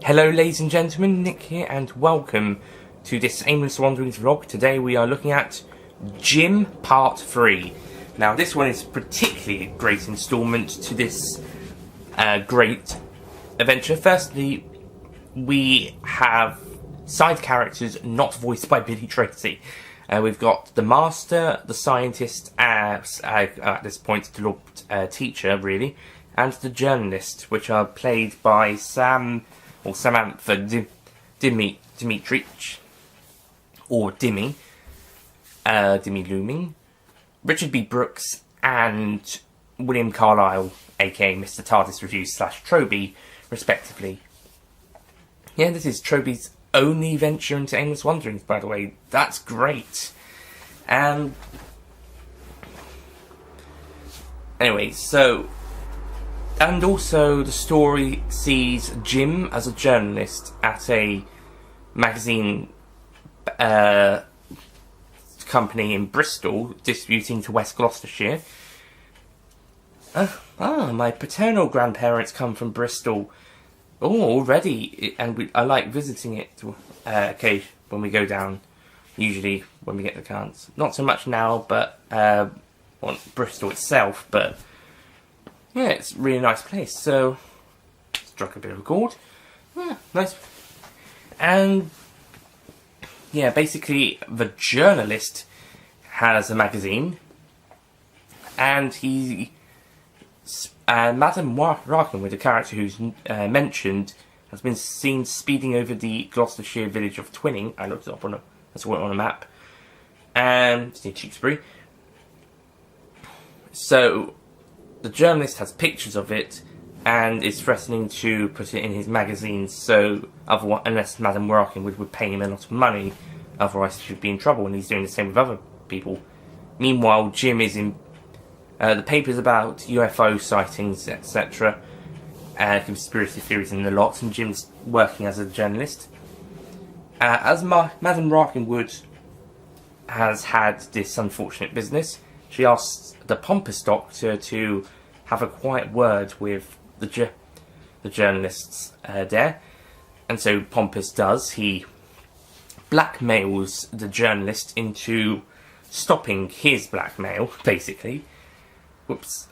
Hello ladies and gentlemen, Nick here and welcome to this Aimless Wanderings vlog. Today we are looking at Jim Part 3. Now this one is particularly a great instalment to this great adventure. Firstly, we have side characters not voiced by Billy Tracy. We've got the Master, the Scientist, at this point the Lord Teacher really, and the Journalist, which are played by Samantha Dimitrich, or Dimmy Looming, Richard B. Brooks, and William Carlyle, aka Mr. TARDIS Reviews / Troby, respectively. Yeah, this is Troby's only venture into Aimless Wanderings, by the way. That's great. Anyway, so... And also, the story sees Jim as a journalist at a magazine company in Bristol, distributing to West Gloucestershire. My paternal grandparents come from Bristol. Oh, already, and I like visiting it occasionally when we go down. Usually when we get the chance. Not so much now, but Bristol itself, but. Yeah, it's a really nice place, so struck a bit of a chord. Yeah, nice. And yeah, basically the journalist has a magazine, and he Madame Rakenwood, a character who's mentioned, has been seen speeding over the Gloucestershire village of Twinning. I looked it up I saw it on a map, and it's near Tewkesbury. So the journalist has pictures of it and is threatening to put it in his magazine, so unless Madame Rakenwood would pay him a lot of money, otherwise he should be in trouble, and he's doing the same with other people. Meanwhile, Jim is in the papers about UFO sightings, etc., conspiracy theories and the lot, and Jim's working as a journalist. As Madame Rakenwood has had this unfortunate business, she asks the pompous doctor to have a quiet word with the journalists there, and so Pompous does. He blackmails the journalist into stopping his blackmail, basically. Whoops.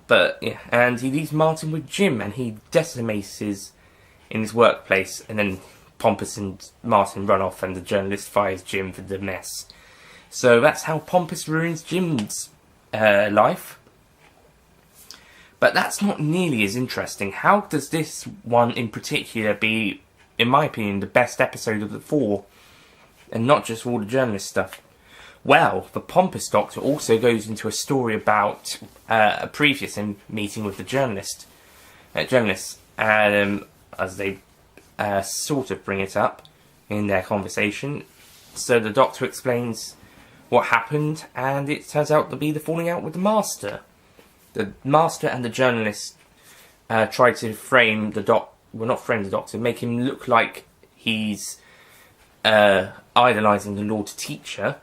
But yeah, and he leaves Martin with Jim, and he decimates in his workplace, and then Pompous and Martin run off, and the journalist fires Jim for the mess. So that's how Pompous ruins Jim's life. But that's not nearly as interesting. How does this one in particular be, in my opinion, the best episode of the 4, and not just all the journalist stuff? Well, the Pompous Doctor also goes into a story about a previous meeting with the journalists, as they sort of bring it up in their conversation. So the Doctor explains what happened, and it turns out to be the falling out with the Master. The Master and the journalist try to frame the Doctor, make him look like he's idolising the Lord Teacher,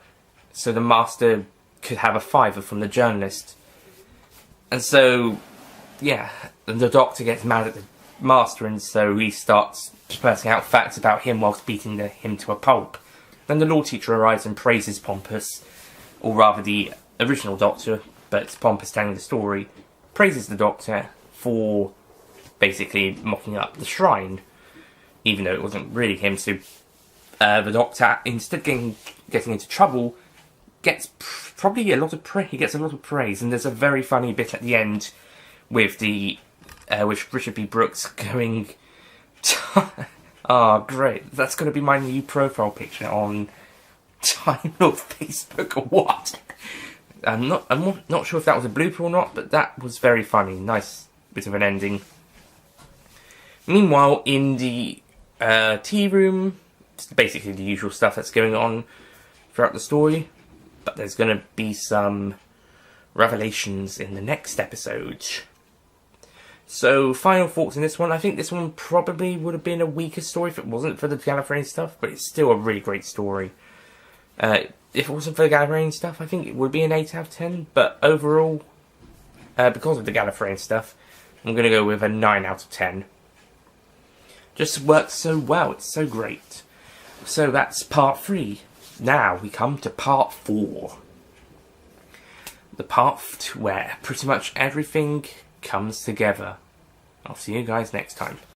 so the Master could have a favour from the journalist. And so, yeah, the Doctor gets mad at the Master, and so he starts spurting out facts about him whilst beating him to a pulp. Then the Lord Teacher arrives and praises Pompous, or rather the original Doctor, but it's Pompous telling the story, praises the Doctor for basically mocking up the shrine, even though it wasn't really him. So the Doctor, instead of getting into trouble, gets probably a lot of praise, and there's a very funny bit at the end with with Richard B. Brooks going, great, that's going to be my new profile picture on Time or Facebook or what? I'm not sure if that was a blooper or not, but that was very funny. Nice bit of an ending. Meanwhile, in the tea room, it's basically the usual stuff that's going on throughout the story, but there's going to be some revelations in the next episode. So, final thoughts in this one. I think this one probably would have been a weaker story if it wasn't for the Gallifreyan stuff, but it's still a really great story. If it wasn't for the Gallifreyan stuff, I think it would be an 8 out of 10, but overall, because of the Gallifreyan stuff, I'm going to go with a 9 out of 10. just works so well. It's so great. So that's part 3. Now we come to part 4. The part where pretty much everything comes together. I'll see you guys next time.